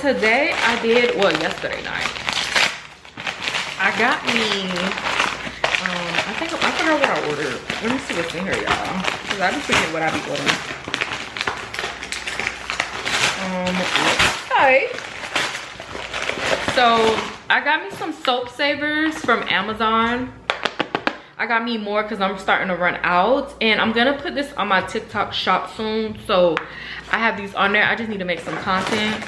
today I did, well, yesterday night, I got me, I forgot what I ordered. Let me see what's in here, y'all. Because I be forgetting what I be ordering. Okay. So, I got me some soap savers from Amazon. I got me more because I'm starting to run out. And I'm going to put this on my TikTok shop soon. So, I have these on there. I just need to make some content.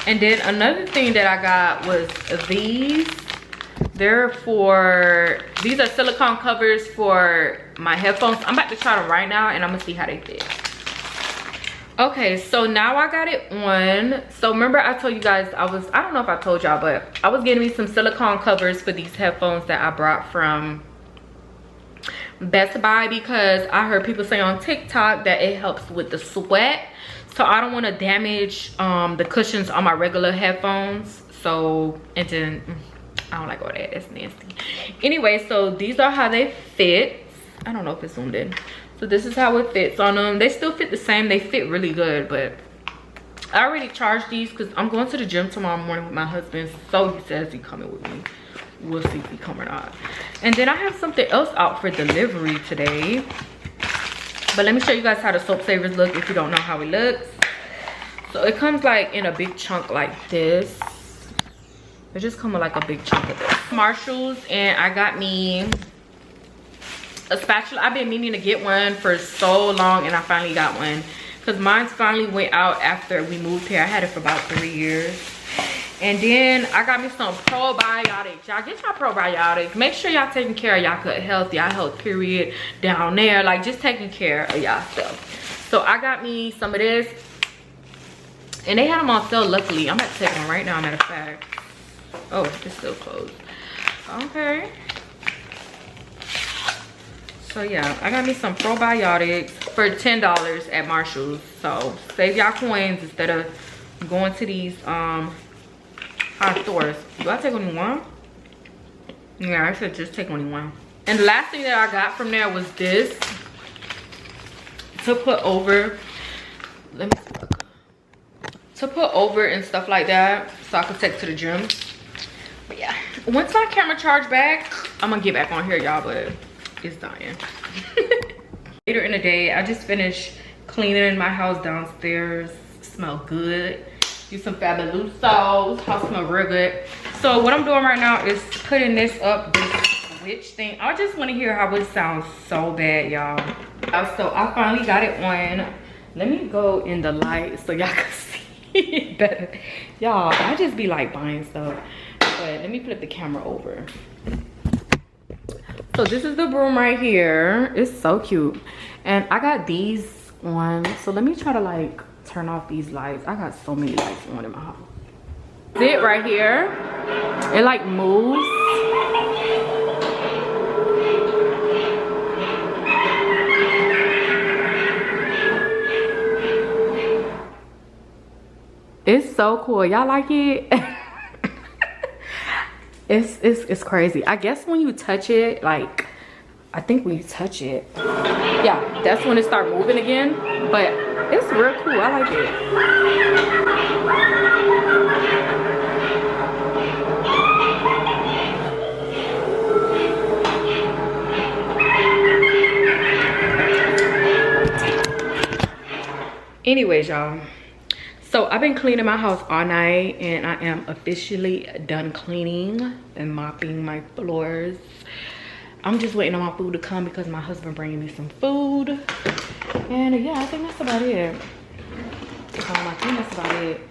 And then another thing that I got was these. These are silicone covers for my headphones. I'm about to try them right now and I'm gonna see how they fit. Okay, so now I got it on. So remember I told you guys I don't know if I told y'all, but I was getting me some silicone covers for these headphones that I brought from Best Buy because I heard people say on TikTok that it helps with the sweat. So I don't want to damage the cushions on my regular headphones. So, and then I don't like all that, that's nasty. Anyway, so these are how they fit. I don't know if it's zoomed in. So this is how it fits on them. They still fit the same, they fit really good, but I already charged these because I'm going to the gym tomorrow morning with my husband. So he says he's coming with me. We'll see if he come or not. And then I have something else out for delivery today. But let me show you guys how the soap savers look if you don't know how it looks. So it comes like in a big chunk like this. It just comes with like a big chunk of this. Marshalls, and I got me a spatula. I've been meaning to get one for so long and I finally got one. Because mine finally went out after we moved here. I had it for about 3 years. And then I got me some probiotics. Y'all get y'all probiotics. Make sure y'all taking care of y'all gut health, y'all health period down there. Like just taking care of y'all stuff. So I got me some of this. And they had them on sale, luckily. I'm about to take one right now, matter of fact. Oh, it's still closed. Okay. So yeah, I got me some probiotics for $10 at Marshall's. So save y'all coins instead of going to these high stores. Do I take only one? Yeah, I should just take only one. And the last thing that I got from there was this to put over. Let me see. To put over and stuff like that, so I could take to the gym. But yeah, once my camera charged back, I'm gonna get back on here, y'all, but it's dying. Later in the day, I just finished cleaning my house downstairs. Smell good. Use some Fabulosos. House smell real good. So what I'm doing right now is putting this up, this switch thing. I just want to hear how it sounds so bad, y'all. So I finally got it on. Let me go in the light so y'all can see it better. Y'all, I just be like buying stuff. But let me flip the camera over. So this is the broom right here. It's so cute. And I got these on. So let me try to like turn off these lights. I got so many lights on in my house. It right here. It like moves. It's so cool. Y'all like it? It's crazy. I guess when you touch it, like, I think when you touch it, yeah, that's when it start moving again. But it's real cool. I like it. Anyways, y'all. So I've been cleaning my house all night and I am officially done cleaning and mopping my floors. I'm just waiting on my food to come because my husband bringing me some food. And yeah, I think that's about it. I think that's about it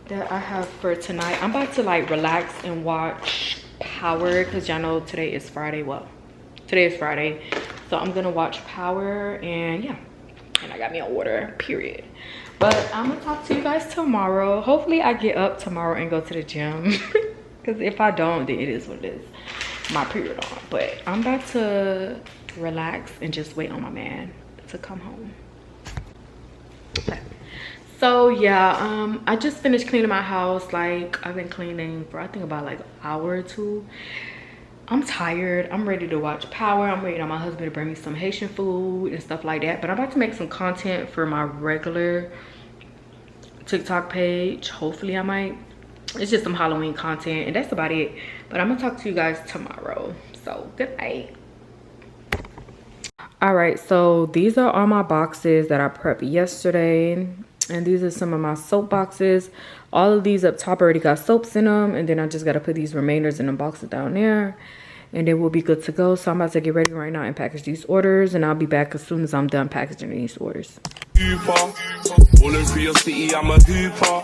that I have for tonight. I'm about to like relax and watch Power because y'all know today is Friday. Well, today is Friday. So I'm gonna watch Power and yeah. And I got me an order, period. But I'm gonna talk to you guys tomorrow. Hopefully I get up tomorrow and go to the gym. Because if I don't, then it is what it is. My period on. But I'm about to relax and just wait on my man to come home. Okay. So yeah, I just finished cleaning my house. Like I've been cleaning for I think about like an hour or two. I'm tired. I'm ready to watch Power. I'm waiting on my husband to bring me some Haitian food and stuff like that. But I'm about to make some content for my regular TikTok page. Hopefully I might. It's just some Halloween content and that's about it. But I'm gonna talk to you guys tomorrow. So good night. All right, so these are all my boxes that I prepped yesterday. And these are some of my soap boxes. All of these up top already got soaps in them. And then I just got to put these remainders in the boxes down there. And then we'll be good to go. So I'm about to get ready right now and package these orders. And I'll be back as soon as I'm done packaging these orders. Falling through your city, I'm a hooper.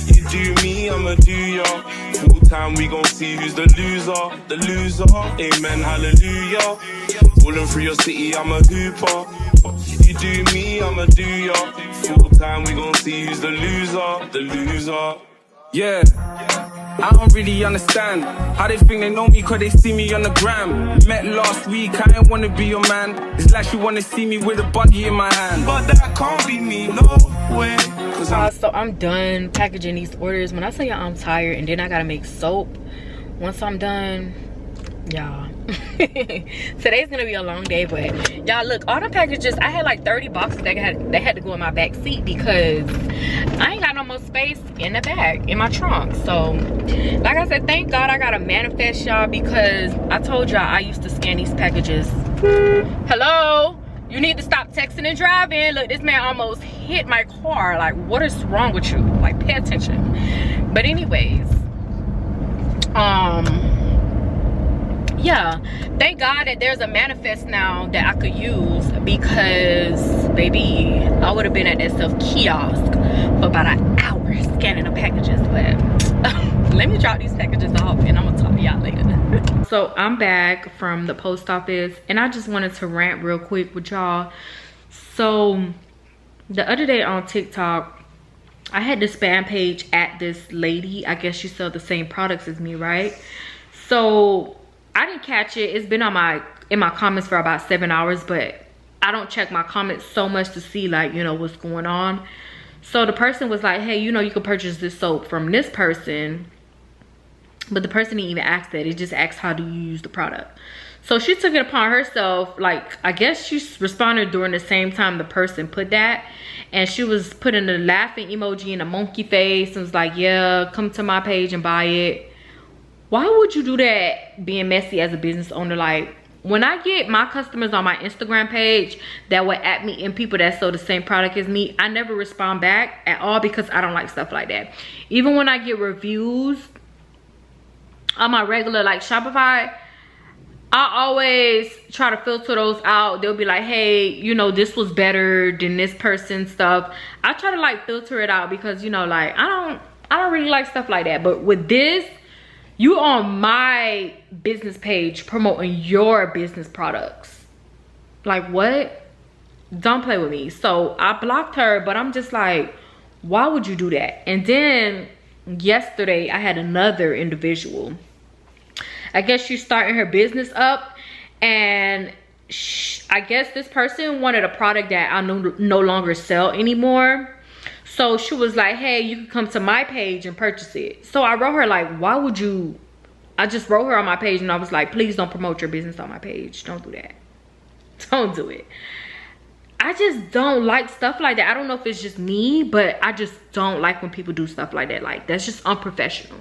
You do me, I'ma do ya. Full time, we gon' see who's the loser. The loser, amen, hallelujah. Falling through your city, I'm a hooper. You do me, I'ma do ya. Full time, we gon' see who's the loser. The loser. Yeah, I don't really understand how they think they know me cause they see me on the gram. Met last week, I ain't wanna be your man. It's like you wanna see me with a buggy in my hand. But that can't be me, no way. So I'm done packaging these orders. When I tell y'all I'm tired and then I gotta make soap, once I'm done, y'all, today's gonna be a long day. But y'all, look, all the packages, I had like 30 boxes that had to go in my back seat because I ain't got no more space in the back in my trunk. So like I said, thank God I got a manifest, y'all, because I told y'all I used to scan these packages. Hello, you need to stop texting and driving. Look, this man almost hit my car. Like, what is wrong with you? Like, pay attention. But anyways, yeah, thank God that there's a manifest now that I could use, because baby, I would have been at that self kiosk for about an hour scanning the packages. But let me drop these packages off and I'm gonna talk to y'all later. So I'm back from the post office and I just wanted to rant real quick with y'all. So the other day on TikTok, I had this spam page at this lady. I guess she sells the same products as me, right? So I didn't catch it. It's been on in my comments for about 7 hours, but I don't check my comments so much to see, like, you know, what's going on. So the person was like, hey, you know, you can purchase this soap from this person. But the person didn't even ask that. It just asked, how do you use the product? So she took it upon herself. Like, I guess she responded during the same time the person put that. And she was putting a laughing emoji and a monkey face and was like, yeah, come to my page and buy it. Why would you do that being messy as a business owner? Like, when I get my customers on my Instagram page that will at me and people that sell the same product as me, I never respond back at all because I don't like stuff like that. Even when I get reviews on my regular like Shopify, I always try to filter those out. They'll be like, hey, you know, this was better than this person's stuff. I try to like filter it out because, you know, like I don't really like stuff like that. But with this, you on my business page promoting your business products. Like, what? Don't play with me. So I blocked her, but I'm just like, why would you do that? And then yesterday I had another individual. I guess she's starting her business up, and I guess this person wanted a product that I no longer sell anymore. So she was like, hey, you can come to my page and purchase it. So I wrote her like, why would you? I just wrote her on my page and I was like, please don't promote your business on my page. Don't do that. Don't do it. I just don't like stuff like that. I don't know if it's just me, but I just don't like when people do stuff like that. Like, that's just unprofessional.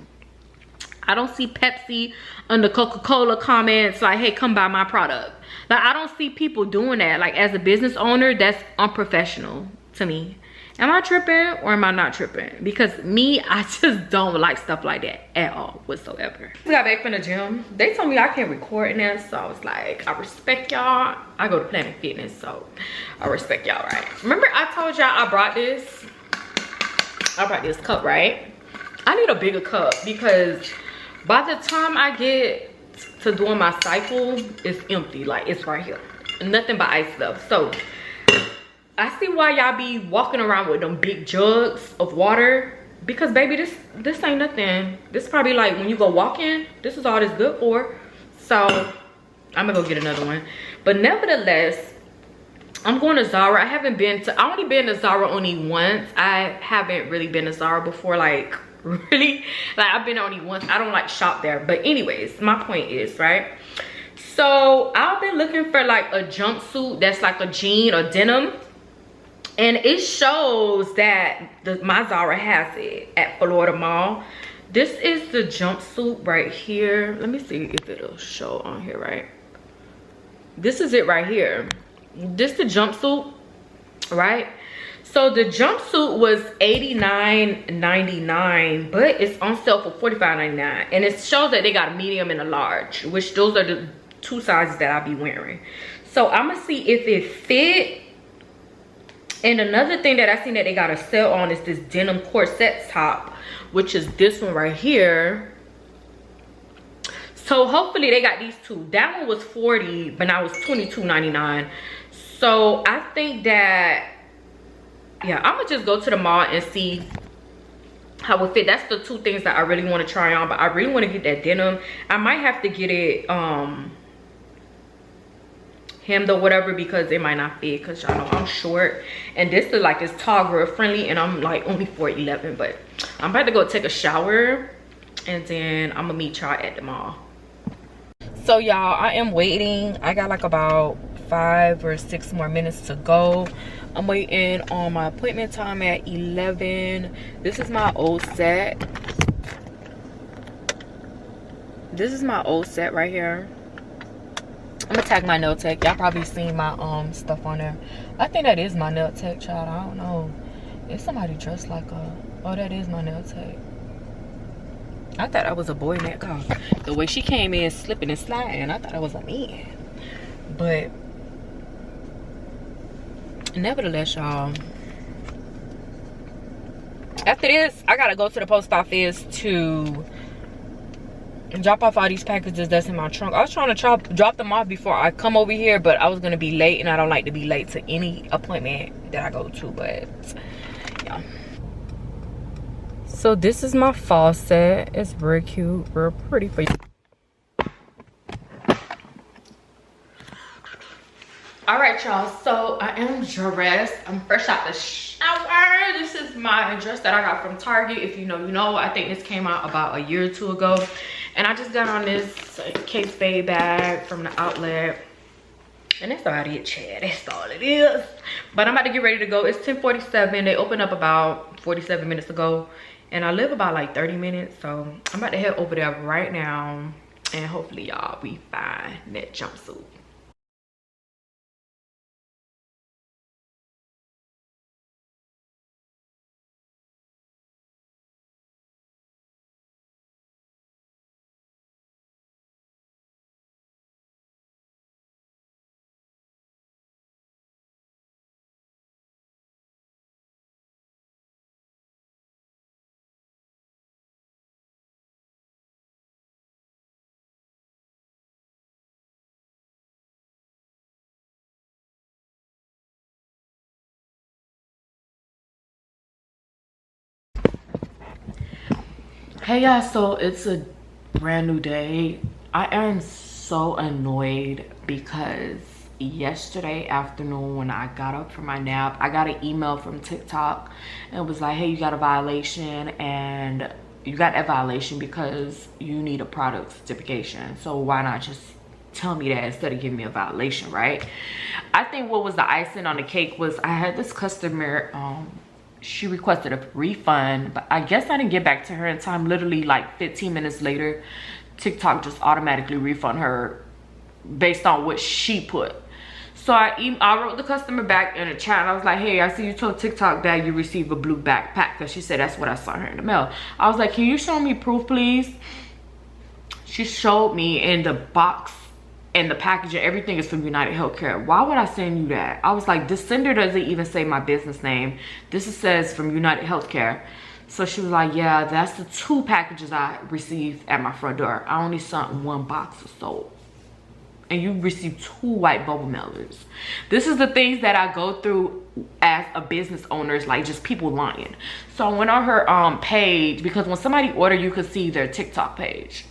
I don't see Pepsi under Coca-Cola comments like, hey, come buy my product. Like, I don't see people doing that. Like, as a business owner, that's unprofessional to me. Am I tripping or am I not tripping? Because me, I just don't like stuff like that at all whatsoever. We got back from the gym. They told me I can't record in there, so I was like, I respect y'all. I go to Planet Fitness, so I respect y'all, right? Remember I told y'all I brought this cup, right? I need a bigger cup because by the time I get to doing my cycle, it's empty. Like, it's right here. Nothing but ice stuff. So I see why y'all be walking around with them big jugs of water, because baby, this ain't nothing. This probably like when you go walking, this is all this good for. So I'm gonna go get another one. But nevertheless, I'm going to Zara. I only been to Zara only once. I haven't really been to Zara before, like really. Like, I've been only once. I don't like shop there. But anyways, my point is, right? So I've been looking for like a jumpsuit that's like a jean or denim. And it shows that my Zara has it at Florida Mall. This is the jumpsuit right here. Let me see if it'll show on here, right? This is it right here. This the jumpsuit, right? So the jumpsuit was $89.99, but it's on sale for $45.99. And it shows that they got a medium and a large, which those are the 2 sizes that I'll be wearing. So I'm gonna see if it fit. And another thing that I seen that they got a sale on is this denim corset top, which is this one right here. So hopefully they got these two. That one was $40, but now it's $22.99. So I think that, yeah, I'm gonna just go to the mall and see how it fit. That's the 2 things that I really want to try on, but I really want to get that denim. I might have to get it hemmed or whatever, because it might not fit, because y'all know I'm short, and this is like, it's tall girl friendly, and I'm like only 4'11". But I'm about to go take a shower, and then I'm gonna meet y'all at the mall. So y'all, I am waiting. I got like about 5 or 6 more minutes to go. I'm waiting on my appointment time at 11. This is my old set. This is my old set right here. I'm gonna tag my nail tech. Y'all probably seen my stuff on there. I think that is my nail tech, child. I don't know. Is somebody dressed like a... Oh, that is my nail tech. I thought I was a boy in that car. The way she came in slipping and sliding, I thought I was a man. But nevertheless, y'all, after this, I gotta go to the post office to drop off all these packages that's in my trunk. I was trying to drop them off before I come over here, but I was gonna be late, and I don't like to be late to any appointment that I go to. But yeah. So this is my fall set. It's very cute, real pretty for you. All right, y'all, so I am dressed. I'm fresh out the shower. This is my dress that I got from Target. If you know, you know. I think this came out about a year or 2 ago. And I just got on this Kate Spade bag from the outlet. And that's about it, Chad. That's all it is. But I'm about to get ready to go. It's 10:47. They opened up about 47 minutes ago. And I live about like 30 minutes. So I'm about to head over there right now. And hopefully y'all, we find that jumpsuit. Hey y'all, so it's a brand new day. I am so annoyed because yesterday afternoon when I got up from my nap, I got an email from TikTok and it was like, hey, you got a violation, and you got a violation because you need a product certification. So why not just tell me that instead of giving me a violation, right? I think what was the icing on the cake was I had this customer, she requested a refund, but I guess I didn't get back to her in time. Literally like 15 minutes later, TikTok just automatically refund her based on what she put. So I wrote the customer back in a chat. I was like, hey, I see you told TikTok that you received a blue backpack, because she said that's what I saw her in the mail. I was like, can you show me proof, please? She showed me in the box and the packaging, everything is from United Healthcare. Why would I send you that? I was like, this sender doesn't even say my business name. This says from United Healthcare. So she was like, yeah, that's the 2 packages I received at my front door. I only sent 1 box of soap. And you received 2 white bubble mailers. This is the things that I go through as a business owner, is like just people lying. So I went on her page, because when somebody order, you could see their TikTok page.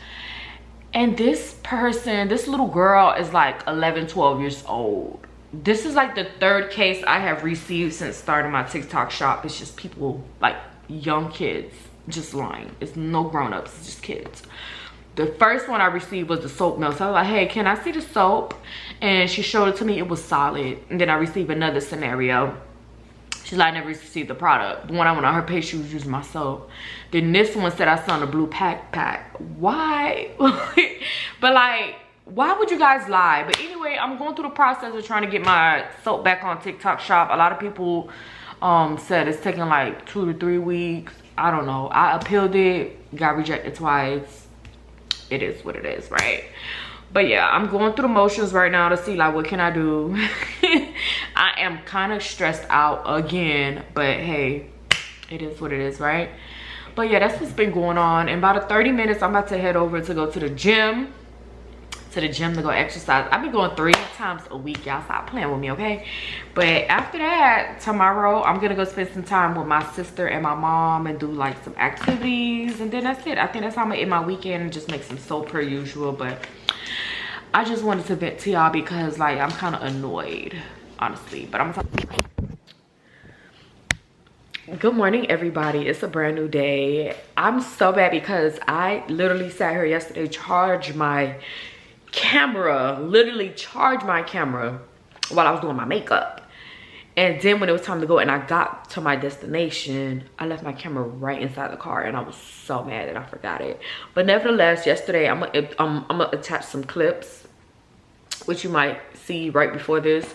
And this person, this little girl is like 11, 12 years old. This is like the 3rd case I have received since starting my TikTok shop. It's just people, like young kids, just lying. It's no grown-ups, it's just kids. The first one I received was the soap mail. So I was like, hey, can I see the soap? And she showed it to me, it was solid. And then I received another scenario. She's like, I never received the product. The one I went on her page, she was using my soap. Then this one said I saw the blue pack. Why? But like, why would you guys lie? But anyway, I'm going through the process of trying to get my soap back on TikTok shop. A lot of people said it's taking like 2 to 3 weeks. I don't know. I appealed it, got rejected twice. It is what it is, right? But yeah, I'm going through the motions right now to see like what can I do. I am kind of stressed out again, but hey, it is what it is, right? But yeah, that's what's been going on. In about 30 minutes, I'm about to head over to go to the gym. To go exercise. I've been going 3 times a week. Y'all stop playing with me, okay? But after that, tomorrow, I'm gonna go spend some time with my sister and my mom and do like some activities, and then that's it. I think that's how I'm gonna end my weekend and just make some soap per usual. But I just wanted to vent to y'all because like I'm kind of annoyed, honestly. But I'm good morning, everybody. It's a brand new day. I'm so bad because I literally sat here yesterday, charged my camera, literally charged my camera while I was doing my makeup. And then when it was time to go and I got to my destination, I left my camera right inside the car, and I was so mad that I forgot it. But nevertheless, yesterday I'm gonna attach some clips, which you might see right before this.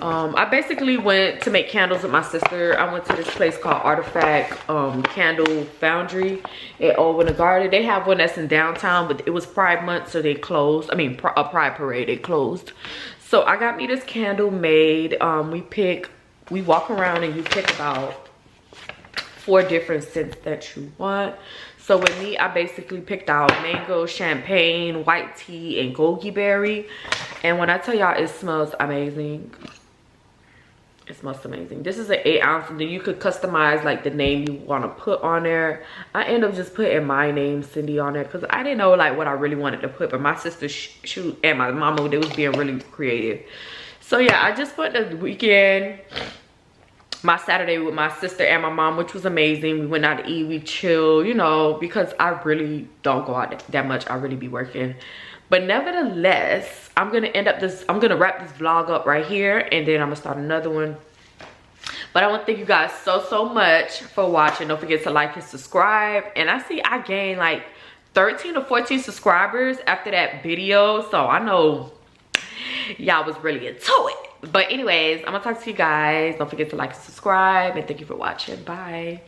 I basically went to make candles with my sister. I went to this place called Artifact Candle Foundry at Old Winter Garden. They have one that's in downtown, but it was Pride Month, so they closed. I mean, a Pride Parade, they closed. So I got me this candle made. We walk around and you pick about 4 different scents that you want. So with me, I basically picked out mango, champagne, white tea, and goji berry. And when I tell y'all, it smells amazing. It smells amazing. This is an 8 ounce, and then you could customize like the name you want to put on there. I end up just putting my name, Cindy, on there because I didn't know like what I really wanted to put. But my sister and my mama, they was being really creative. So yeah, I just put the weekend, my Saturday with my sister and my mom, which was amazing. We went out to eat, we chill, you know, because I really don't go out that much. I really be working. But nevertheless, I'm gonna wrap this vlog up right here, and then I'm gonna start another one. But I want to thank you guys so much for watching. Don't forget to like and subscribe. And I see I gained like 13 or 14 subscribers after that video, so I know y'all was really into it. But anyways, I'm gonna talk to you guys. Don't forget to like and subscribe, and thank you for watching. Bye.